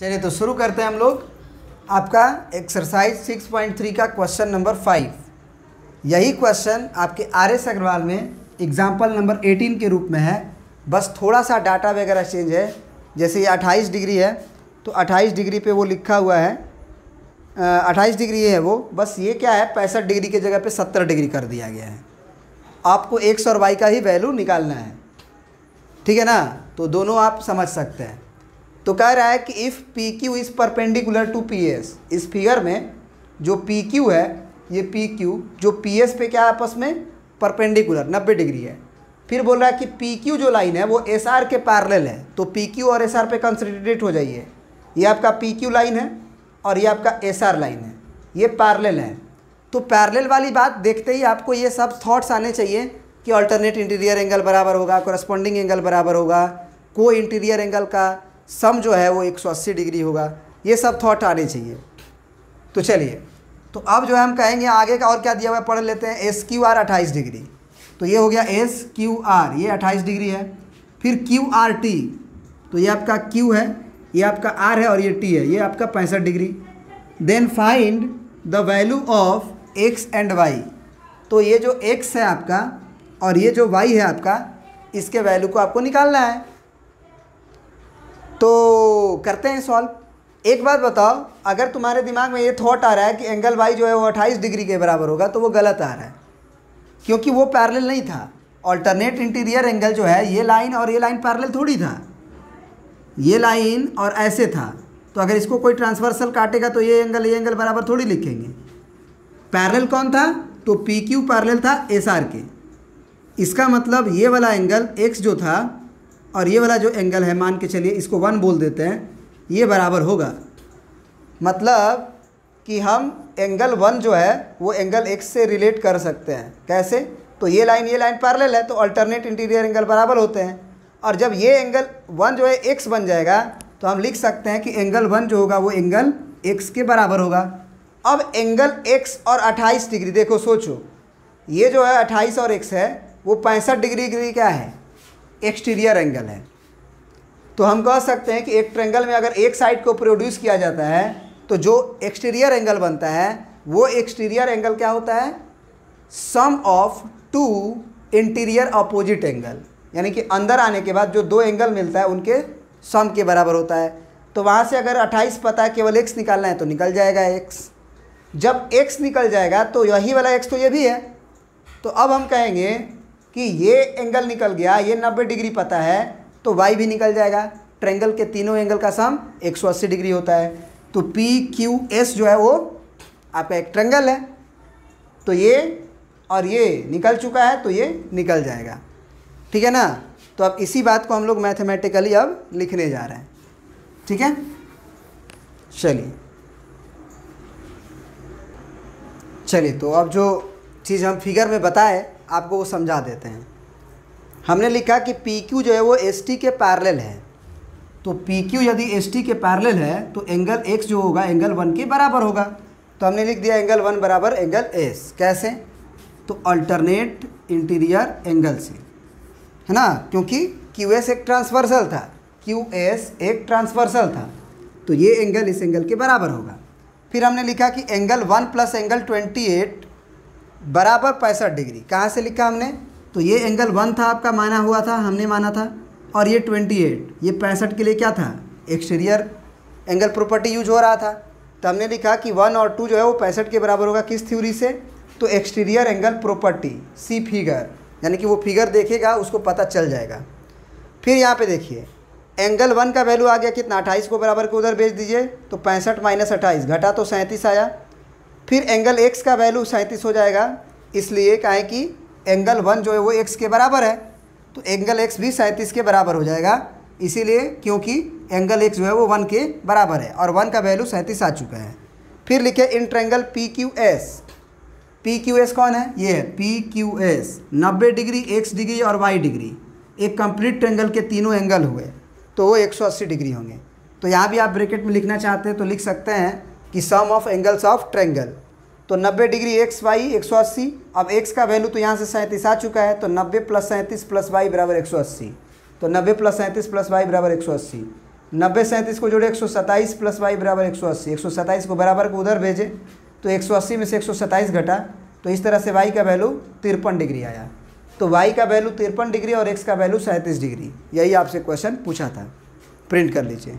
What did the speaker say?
चलिए तो शुरू करते हैं हम लोग आपका एक्सरसाइज 6.3 का क्वेश्चन नंबर 5। यही क्वेश्चन आपके RS अग्रवाल में एग्जाम्पल नंबर 18 के रूप में है, बस थोड़ा सा डाटा वगैरह चेंज है। जैसे ये 28 डिग्री है तो 28 डिग्री पे वो लिखा हुआ है 28 डिग्री है वो, बस ये क्या है 65 डिग्री की जगह पे 70 डिग्री कर दिया गया है। आपको x और y का ही वैल्यू निकालना है, ठीक है ना। तो दोनों आप समझ सकते हैं। तो कह रहा है कि if P Q is perpendicular to P S, इस फिगर में जो पी क्यू है, ये पी क्यू जो पी एस पे क्या है आपस में परपेंडिकुलर 90 डिग्री है। फिर बोल रहा है कि पी क्यू जो लाइन है वो एस आर के पैरेलल है, तो पी क्यू और एस आर पे कंसंट्रेट हो जाइए। ये आपका पी क्यू लाइन है और ये आपका एस आर लाइन है, ये पैरेलल है। तो पैरेलल वाली बात देखते ही आपको ये सब थॉट्स आने चाहिए कि अल्टरनेट इंटीरियर एंगल बराबर होगा, कोरस्पॉन्डिंग एंगल बराबर होगा, को इंटीरियर एंगल का सम जो है वो 180 डिग्री होगा, ये सब थॉट आने चाहिए। तो चलिए, तो अब जो है हम कहेंगे आगे का और क्या दिया हुआ है पढ़ लेते हैं। एस क्यू आर 28 डिग्री, तो ये हो गया एस क्यू आर, ये 28 डिग्री है। फिर क्यू आर टी, तो ये आपका क्यू है, ये आपका आर है और ये टी है, ये आपका 65 डिग्री। Then find the value of x and y, तो ये जो एक्स है आपका और ये जो वाई है आपका, इसके वैल्यू को आपको निकालना है। तो करते हैं सॉल्व। एक बात बताओ, अगर तुम्हारे दिमाग में ये थॉट आ रहा है कि एंगल वाई जो है वो 28 डिग्री के बराबर होगा, तो वो गलत आ रहा है, क्योंकि वो पैरेलल नहीं था। अल्टरनेट इंटीरियर एंगल जो है, ये लाइन और ये लाइन पैरेलल थोड़ी था, ये लाइन और ऐसे था। तो अगर इसको कोई ट्रांसवर्सल काटेगा तो ये एंगल बराबर थोड़ी लिखेंगे। पैरेलल कौन था? तो पी क्यू पैरेलल था एस आर के। इसका मतलब ये वाला एंगल एक्स जो था और ये वाला जो एंगल है, मान के चलिए इसको 1 बोल देते हैं, ये बराबर होगा। मतलब कि हम एंगल 1 जो है वो एंगल x से रिलेट कर सकते हैं। कैसे? तो ये लाइन पैरेलल है, तो अल्टरनेट इंटीरियर एंगल बराबर होते हैं। और जब ये एंगल 1 जो है x बन जाएगा, तो हम लिख सकते हैं कि एंगल 1 जो होगा वो एंगल x के बराबर होगा। अब एंगल x और 28 डिग्री, देखो सोचो, ये जो है 28 और x है, वो 65 डिग्री क्या है? एक्सटीरियर एंगल है। तो हम कह सकते हैं कि एक ट्रायंगल में अगर एक साइड को प्रोड्यूस किया जाता है, तो जो एक्सटीरियर एंगल बनता है वो एक्सटीरियर एंगल क्या होता है? Sum of two interior opposite angle, यानी कि अंदर आने के बाद जो दो एंगल मिलता है उनके सम के बराबर होता है। तो वहाँ से अगर 28 पता है, केवल x निकालना है तो निकल जाएगा x। जब x निकल जाएगा तो यही वाला x तो ये भी है। तो अब हम कहेंगे कि ये एंगल निकल गया, ये 90 डिग्री पता है, तो y भी निकल जाएगा। ट्रायंगल के तीनों एंगल का सम 180 डिग्री होता है। तो पी क्यू एस जो है वो आपका एक ट्रायंगल है, तो ये और ये निकल चुका है, तो ये निकल जाएगा, ठीक है ना। तो अब इसी बात को हम लोग मैथमेटिकली अब लिखने जा रहे हैं, ठीक है। चलिए तो अब जो चीज़ हम फिगर में बताए आपको वो समझा देते हैं। हमने लिखा कि पी क्यू जो है वो एस टी के पैरेलल है। तो पी क्यू यदि एस टी के पैरेलल है तो एंगल एक्स जो होगा एंगल 1 के बराबर होगा। तो हमने लिख दिया एंगल 1 बराबर एंगल एस। कैसे? तो अल्टरनेट इंटीरियर एंगल से, है ना, क्योंकि क्यू एस एक ट्रांसवर्सल था, क्यू एस एक ट्रांसवर्सल था, तो ये एंगल इस एंगल के बराबर होगा। फिर हमने लिखा कि एंगल 1 प्लस एंगल 28 बराबर 65 डिग्री। कहाँ से लिखा हमने? तो ये एंगल 1 था आपका, माना हुआ था, हमने माना था, और ये 28, ये 65 के लिए क्या था? एक्सटीरियर एंगल प्रॉपर्टी यूज हो रहा था। तो हमने लिखा कि 1 और 2 जो है वो 65 के बराबर होगा। किस थ्योरी से? तो एक्सटीरियर एंगल प्रॉपर्टी, सी फिगर, यानी कि वो फिगर देखेगा उसको पता चल जाएगा। फिर यहाँ पे देखिए, एंगल 1 का वैल्यू आ गया कितना? 28 को बराबर को उधर भेज दीजिए, तो 65 माइनस 28 घटा तो 37 आया। फिर एंगल x का वैल्यू 37 हो जाएगा, इसलिए काहे कि एंगल 1 जो है वो x के बराबर है, तो एंगल x भी 37 के बराबर हो जाएगा, इसीलिए क्योंकि एंगल x जो है वो 1 के बराबर है और 1 का वैल्यू 37 आ चुका है। फिर लिखे in triangle P Q S. P Q S कौन है? ये है P Q S. 90 degree, x degree और y डिग्री, एक कंप्लीट ट्रायंगल के तीनों एंगल हुए तो वो 180 डिग्री होंगे। तो यहाँ भी आप ब्रैकेट में लिखना चाहते हैं तो लिख सकते हैं कि सम ऑफ एंगल्स ऑफ ट्रायंगल। तो 90 डिग्री एक्स वाई 180। अब x का वैल्यू तो यहाँ से 37 आ चुका है, तो 90 प्लस 37 प्लस वाई बराबर 180। तो 90 प्लस 37 प्लस वाई बराबर 180। 90 37 को जोड़े 127 प्लस वाई बराबर 180। 127 को बराबर को उधर भेजे तो 180 में से 127 घटा, तो इस तरह से वाई का वैल्यू 53 डिग्री आया। तो वाई का वैल्यू 53 डिग्री और एक्स का वैल्यू 37 डिग्री। यही आपसे क्वेश्चन पूछा था, प्रिंट कर लीजिए।